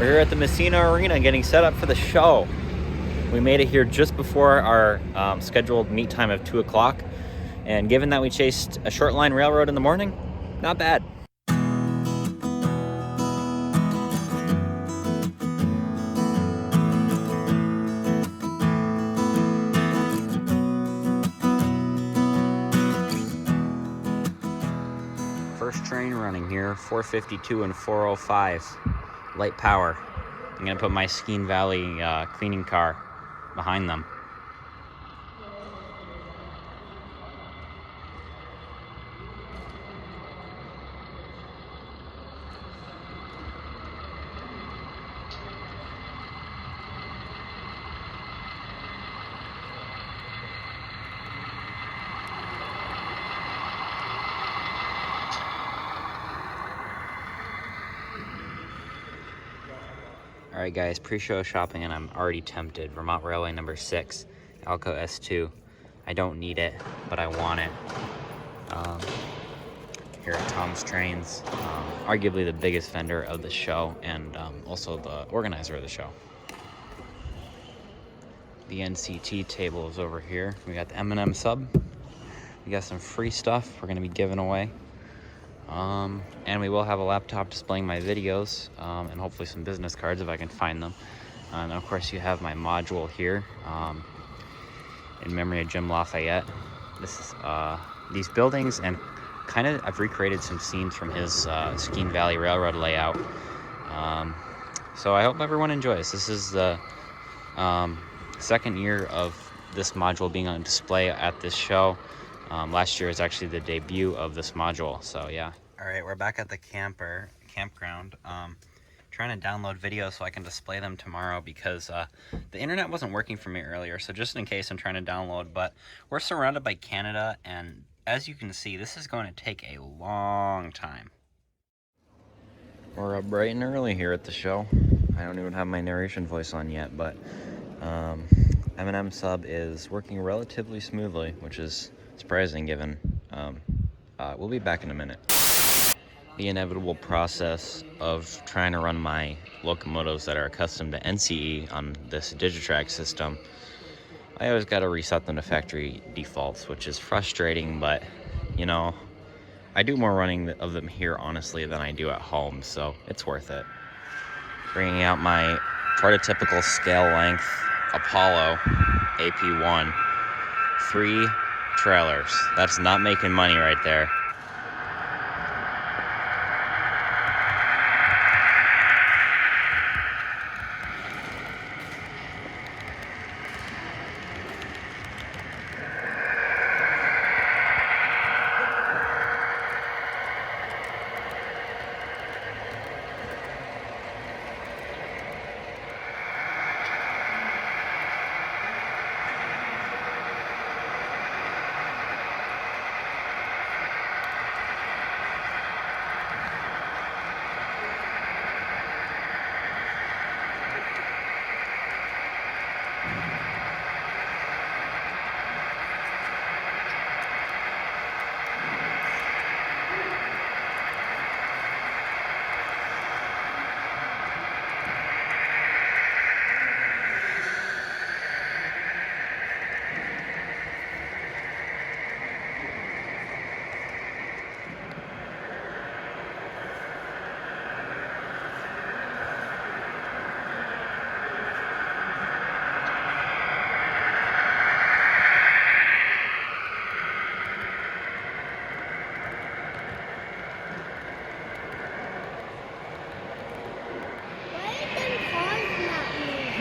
We're here at the Massena Arena getting set up for the show. We made it here just before our scheduled meet time of 2 o'clock. And given that we chased a short line railroad in the morning, not bad. First train running here, 452 and 405, light power. I'm gonna put my Skeene Valley cleaning car behind them. All right, guys, pre-show shopping, and I'm already tempted. Vermont Railway number 6, Alco S2. I don't need it, but I want it. Here at Tom's Trains, arguably the biggest vendor of the show, and also the organizer of the show. The NCT table is over here. We got the M&M sub. We got some free stuff we're gonna be giving away. And we will have a laptop displaying my videos, and hopefully some business cards if I can find them. And of course you have my module here, in memory of Jim Lafayette. This is these buildings, and kind of I've recreated some scenes from his Skeene Valley Railroad layout. So I hope everyone enjoys. This is the second year of this module being on display at this show. Last year was actually the debut of this module, so yeah. All right, we're back at the campground. Trying to download videos so I can display them tomorrow because the internet wasn't working for me earlier, so just in case I'm trying to download. But we're surrounded by Canada, and as you can see, this is going to take a long time. We're up bright and early here at the show. I don't even have my narration voice on yet, but M&M sub is working relatively smoothly, which is surprising given we'll be back in a minute. The inevitable process of trying to run my locomotives that are accustomed to NCE on this Digitrack system, I always got to reset them to factory defaults, which is frustrating, but you know, I do more running of them here honestly than I do at home, so it's worth it. Bringing out my prototypical scale length Apollo AP1, 3 trailers. That's not making money right there.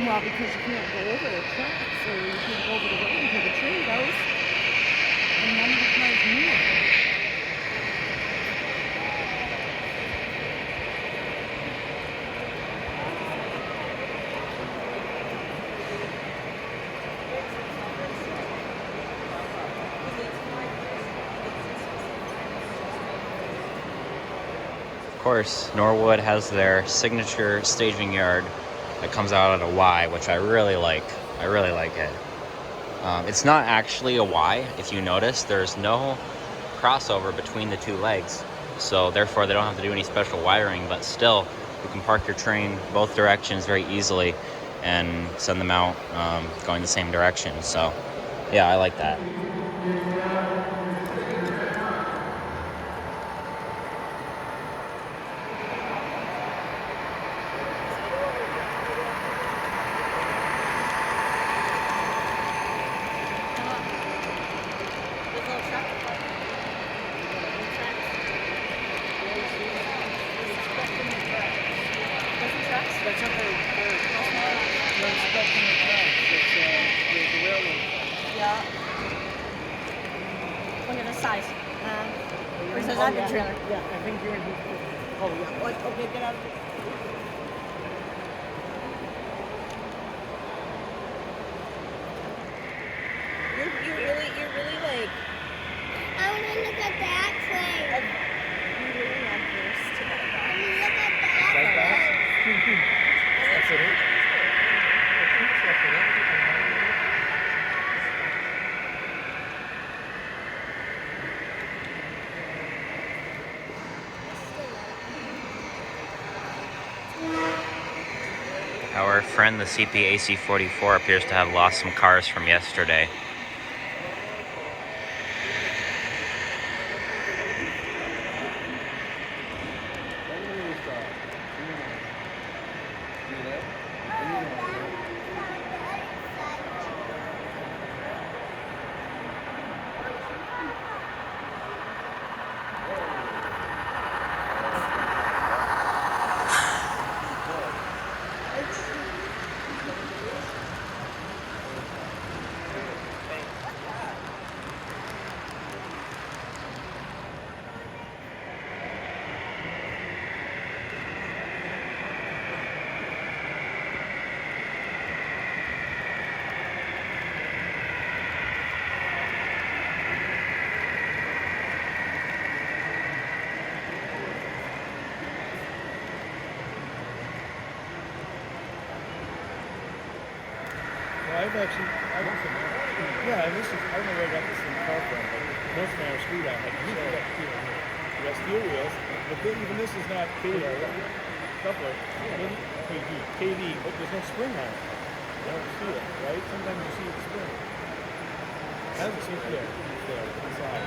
Well, because you can't go over the tracks, or you can't go over the road until the train goes, and none of the cars move. Of course, Norwood has their signature staging yard that comes out at a Y, which I really like. I really like it. It's not actually a Y. If you notice, there's no crossover between the two legs, so therefore they don't have to do any special wiring, but still You can park your train both directions very easily and send them out going the same direction. So yeah, I like that. Yeah. Look at the size. Or is that the trailer? Yeah, I think you're in his. Oh, yeah. What? Okay, get out of it. You're really like. I want to look at that plane. You really adverse to that. I want to look at that Like that? plane. That's it. Our friend, the CPAC-44, appears to have lost some cars from yesterday. I've actually, yeah, and this is, I don't know where I got this in the car from, but most of mine are screwed out. Like you said, you got steel wheels, but even this is not KD. Stuff like KD, but there's no spring on it. You don't see it, right? Sometimes you see the spring. That's the same there. Inside.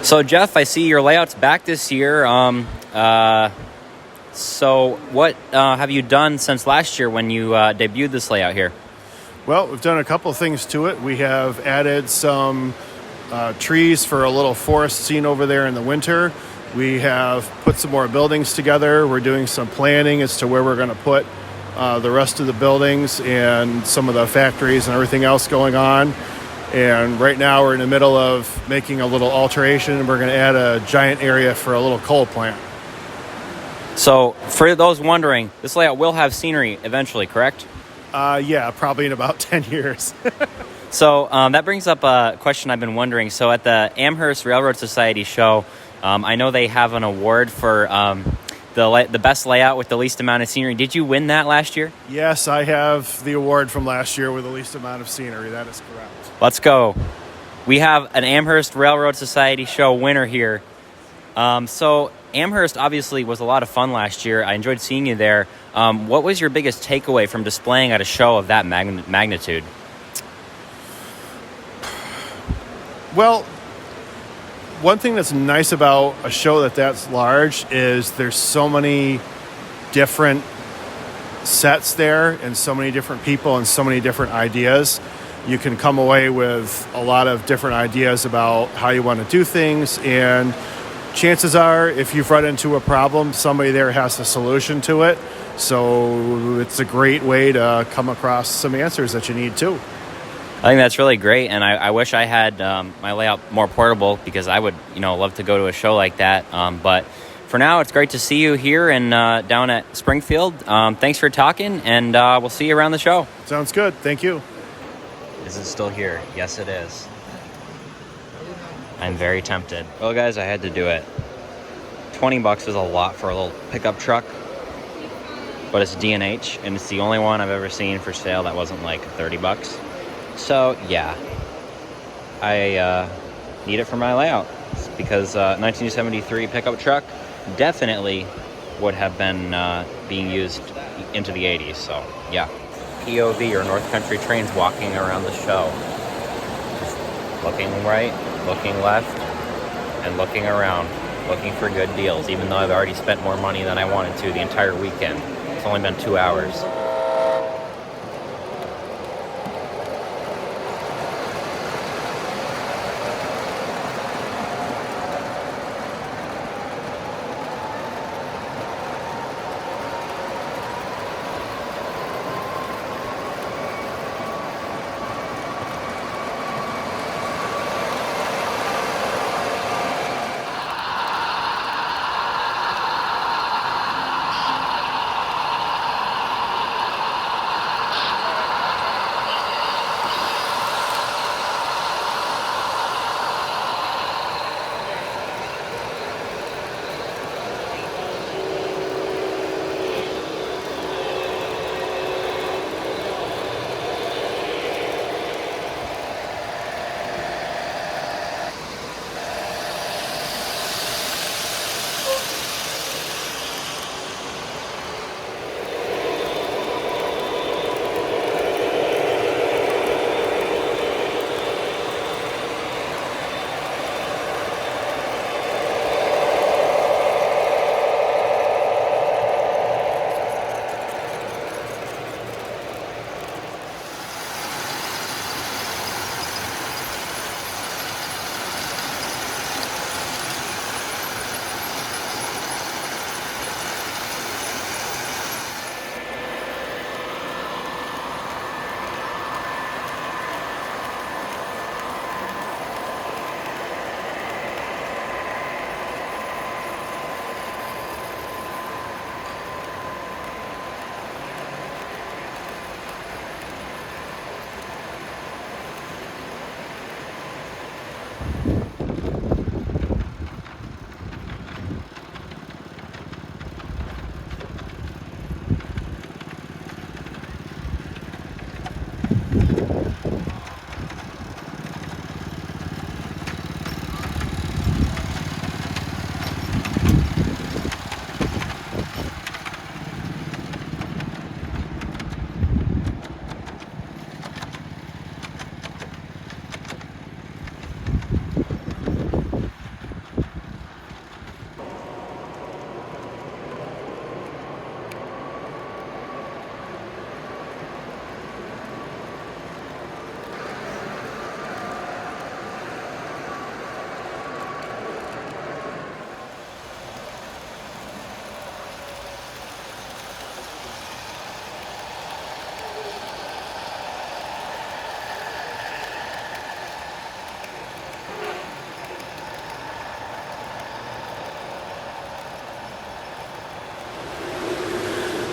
So Jeff, I see your layout's back this year. So what have you done since last year when you debuted this layout here? Well, we've done a couple of things to it. We have added some trees for a little forest scene over there in the winter. We have put some more buildings together. We're doing some planning as to where we're going to put the rest of the buildings and some of the factories and everything else going on. And right now we're in the middle of making a little alteration. We're going to add a giant area for a little coal plant. So for those wondering, this layout will have scenery eventually, correct? Yeah, probably in about 10 years. So that brings up a question I've been wondering. So at the Amherst Railroad Society show, I know they have an award for the best layout with the least amount of scenery. Did you win that last year? Yes, I have the award from last year with the least amount of scenery. That is correct. Let's go. We have an Amherst Railroad Society show winner here. So Amherst obviously was a lot of fun last year. I enjoyed seeing you there. What was your biggest takeaway from displaying at a show of that magnitude? Well, one thing that's nice about a show that's large is there's so many different sets there and so many different people and so many different ideas. You can come away with a lot of different ideas about how you want to do things, and chances are if you've run into a problem, somebody there has a solution to it. So it's a great way to come across some answers that you need too. I think that's really great, and I wish I had my layout more portable because I would, love to go to a show like that. But for now, it's great to see you here and down at Springfield. Thanks for talking, and we'll see you around the show. Sounds good. Thank you. Is it still here? Yes, it is. I'm very tempted. Well, guys, I had to do it. $20 is a lot for a little pickup truck, but it's D&H, and it's the only one I've ever seen for sale that wasn't like $30. So, yeah, I need it for my layout because 1973 pickup truck, definitely would have been being used into the 80s. So yeah, POV or North Country trains walking around the show, just looking right, looking left, and looking around, looking for good deals, even though I've already spent more money than I wanted to the entire weekend. It's only been 2 hours.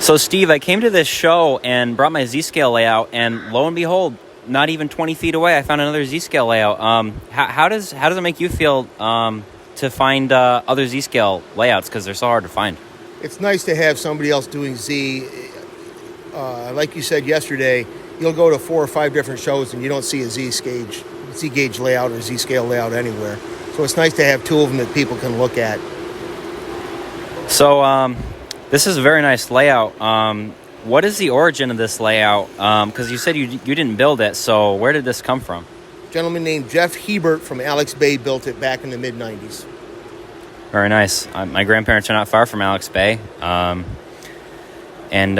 So Steve, I came to this show and brought my Z-scale layout, and lo and behold, not even 20 feet away, I found another Z-scale layout. How does it make you feel to find other Z-scale layouts, because they're so hard to find? It's nice to have somebody else doing Z. Like you said yesterday, you'll go to 4 or 5 different shows and you don't see a Z gauge layout or Z-scale layout anywhere. So it's nice to have 2 of them that people can look at. So this is a very nice layout. What is the origin of this layout? Because you said you didn't build it, so where did this come from? A gentleman named Jeff Hebert from Alex Bay built it back in the mid-90s. Very nice. My grandparents are not far from Alex Bay. And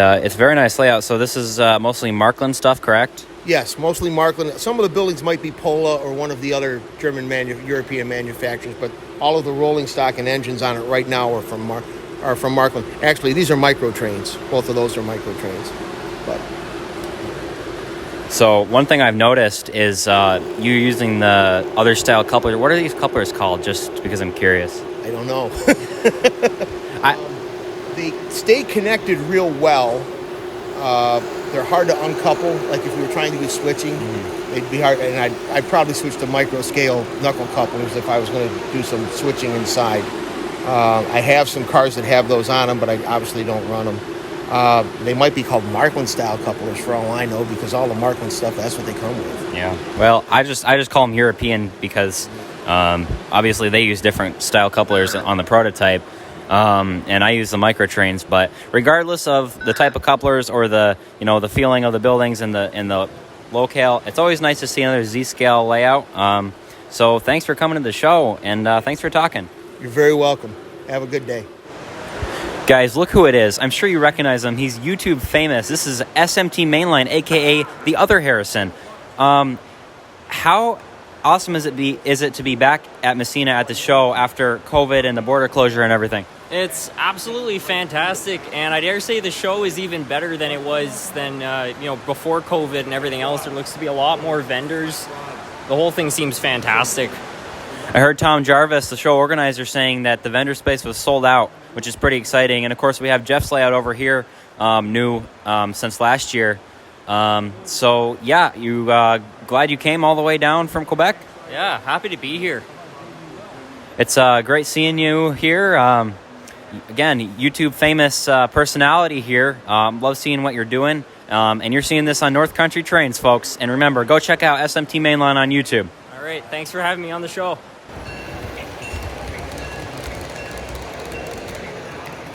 it's a very nice layout. So this is mostly Markland stuff, correct? Yes, mostly Markland. Some of the buildings might be Pola or one of the other European manufacturers, but all of the rolling stock and engines on it right now are from Markland. Actually, these are micro trains. Both of those are micro trains. But so one thing I've noticed is you using the other style coupler. What are these couplers called? Just because I'm curious. I don't know. They stay connected real well. They're hard to uncouple. Like if you were trying to do switching, they'd be hard. And I'd probably switch to micro scale knuckle couplers if I was going to do some switching inside. I have some cars that have those on them, but I obviously don't run them. They might be called Markland style couplers for all I know, because all the Markland stuff, that's what they come with. Yeah. Well, I just call them European because obviously they use different style couplers on the prototype. and I use the micro trains. But regardless of the type of couplers or the the feeling of the buildings and the locale, it's always nice to see another Z-scale layout. So thanks for coming to the show, and thanks for talking. You're very welcome. Have a good day. Guys, look who it is. I'm sure you recognize him. He's YouTube famous. This is SMT Mainline, a.k.a. the other Harrison. How awesome is it to be back at Massena at the show after COVID and the border closure and everything? It's absolutely fantastic, and I dare say the show is even better than it was before COVID and everything else. There looks to be a lot more vendors. The whole thing seems fantastic. I heard Tom Jarvis, the show organizer, saying that the vendor space was sold out, which is pretty exciting. And of course, we have Jeff's layout over here, new since last year. So yeah, you glad you came all the way down from Quebec? Yeah, happy to be here. It's great seeing you here. Again, YouTube famous personality here. Love seeing what you're doing. And you're seeing this on North Country Trains, folks. And remember, go check out SMT Mainline on YouTube. All right, thanks for having me on the show.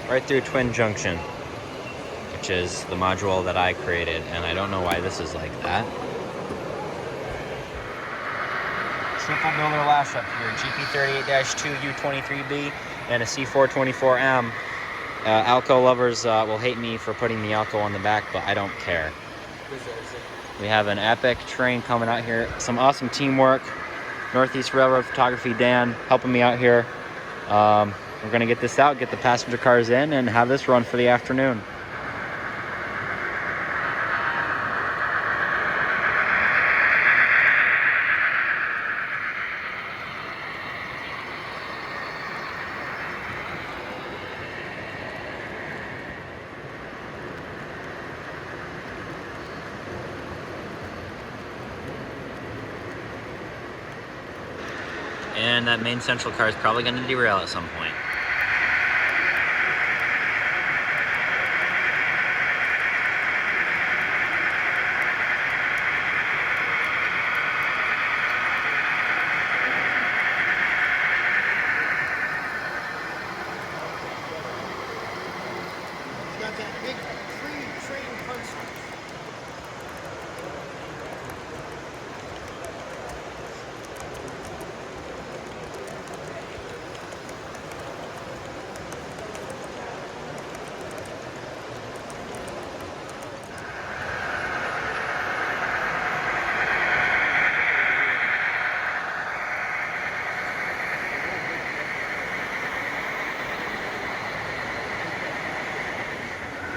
Right through Twin Junction, which is the module that I created, and I don't know why this is like that. Triple builder lash up here, GP38-2 U23B and a C424M. Alco lovers will hate me for putting the Alco on the back, but I don't care. We have an epic train coming out here. Some awesome teamwork. Northeast Railroad Photography Dan helping me out here. We're going to get this out, get the passenger cars in, and have this run for the afternoon. And that main central car is probably going to derail at some point.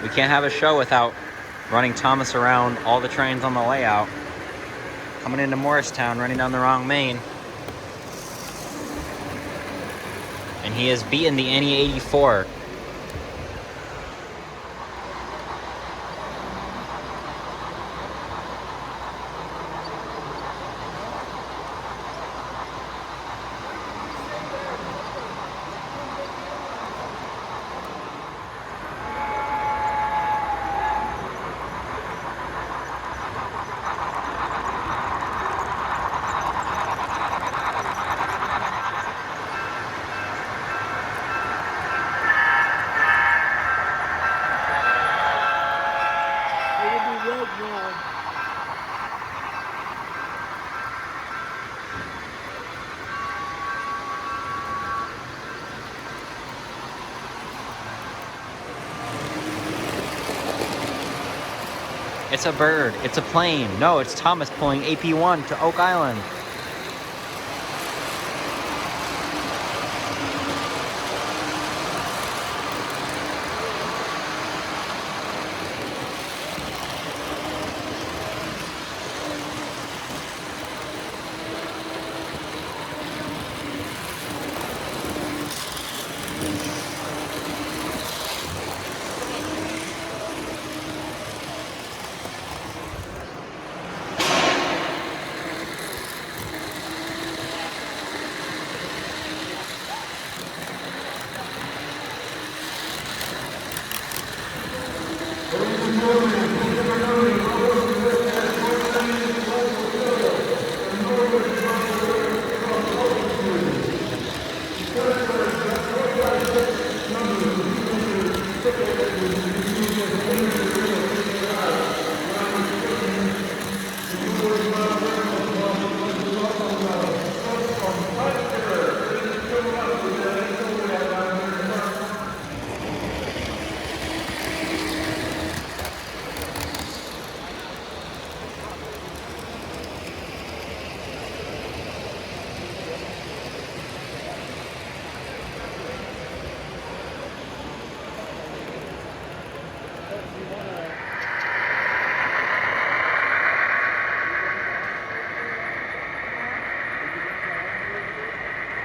We can't have a show without running Thomas around all the trains on the layout. Coming into Morristown, running down the wrong main. And he has beaten the NE84. It's a bird. It's a plane. No, it's Thomas pulling AP1 to Oak Island.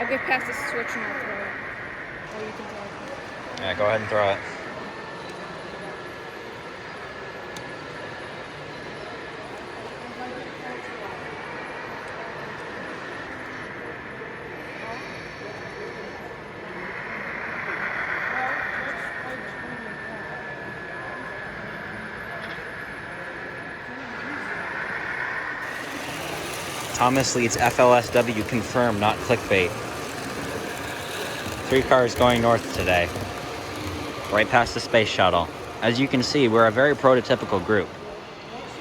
I'll get past the switch and I'll throw it. Or you can throw it. Yeah, go ahead and throw it. Thomas leads FLSW confirmed, not clickbait. 3 cars going north today, right past the space shuttle. As you can see, we're a very prototypical group.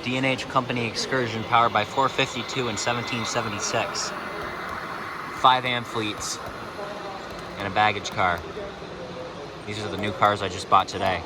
D&H Company excursion powered by 452 and 1776. 5 amphiletes and a baggage car. These are the new cars I just bought today.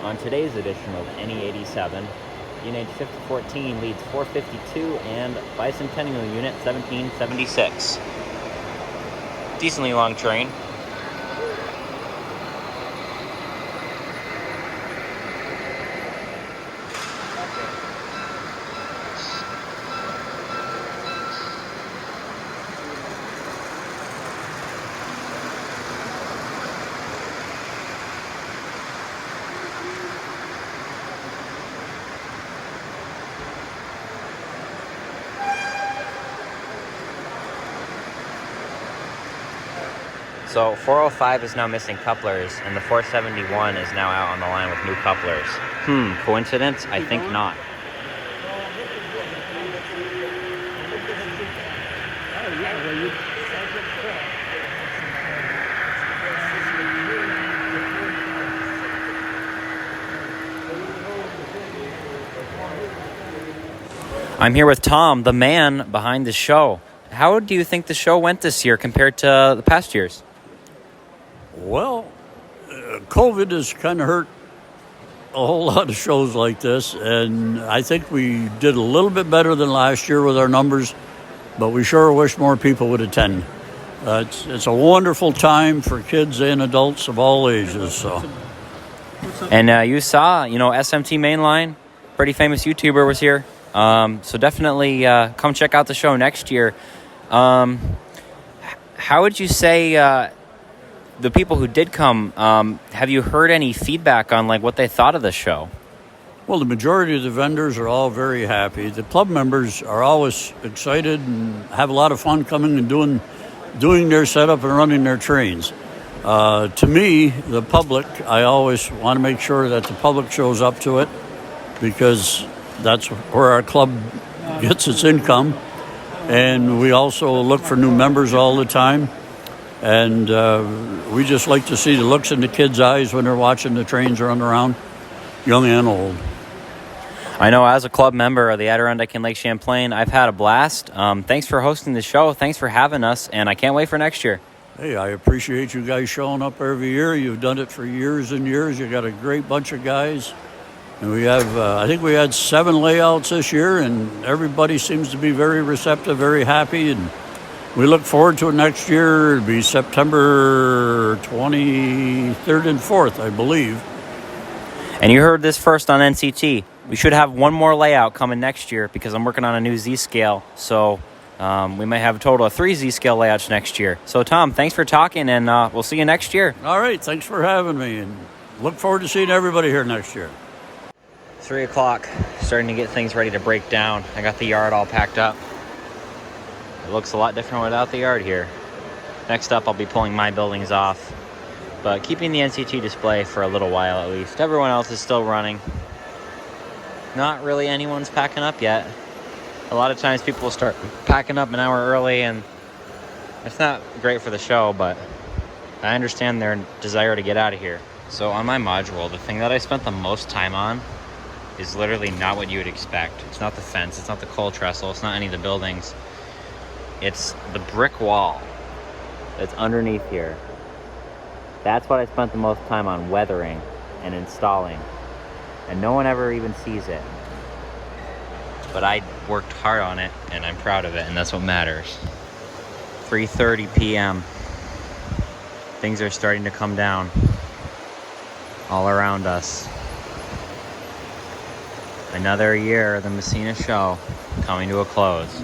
On today's edition of NE87, D&H 5014 leads 452 and Bicentennial Unit 1776. Decently long train. So 405 is now missing couplers, and the 471 is now out on the line with new couplers. Coincidence? I think not. I'm here with Tom, the man behind the show. How do you think the show went this year compared to the past years? Well, COVID has kind of hurt a whole lot of shows like this, and I think we did a little bit better than last year with our numbers, but we sure wish more people would attend. It's a wonderful time for kids and adults of all ages. So. And you saw, SMT Mainline, pretty famous YouTuber was here. So definitely come check out the show next year. How would you say the people who did come, have you heard any feedback on what they thought of the show? Well, the majority of the vendors are all very happy. The club members are always excited and have a lot of fun coming and doing their setup and running their trains. To me, the public, I always want to make sure that the public shows up to it, because that's where our club gets its income. And we also look for new members all the time. And we just like to see the looks in the kids' eyes when they're watching the trains run around, young and old. I know as a club member of the Adirondack and Lake Champlain, I've had a blast. Thanks for hosting the show. Thanks for having us. And I can't wait for next year. Hey, I appreciate you guys showing up every year. You've done it for years and years. You got a great bunch of guys. And we have, I think we had 7 layouts this year, and everybody seems to be very receptive, very happy. And we look forward to it next year. It'll be September 23rd and 4th, I believe. And you heard this first on NCT. We should have one more layout coming next year because I'm working on a new Z-scale. So we might have a total of 3 Z-scale layouts next year. So, Tom, thanks for talking, and we'll see you next year. All right, thanks for having me, and look forward to seeing everybody here next year. 3 o'clock, starting to get things ready to break down. I got the yard all packed up. It looks a lot different without the yard here. Next up, I'll be pulling my buildings off. but keeping the NCT display for a little while at least. Everyone else is still running. Not really anyone's packing up yet. A lot of times people will start packing up an hour early, and it's not great for the show, but I understand their desire to get out of here. So on my module, the thing that I spent the most time on is literally not what you would expect. It's not the fence, it's not the coal trestle, it's not any of the buildings. It's the brick wall that's underneath here. That's what I spent the most time on weathering and installing. And no one ever even sees it. But I worked hard on it, and I'm proud of it, and that's what matters. 3:30 p.m. Things are starting to come down all around us. Another year of the Massena show coming to a close.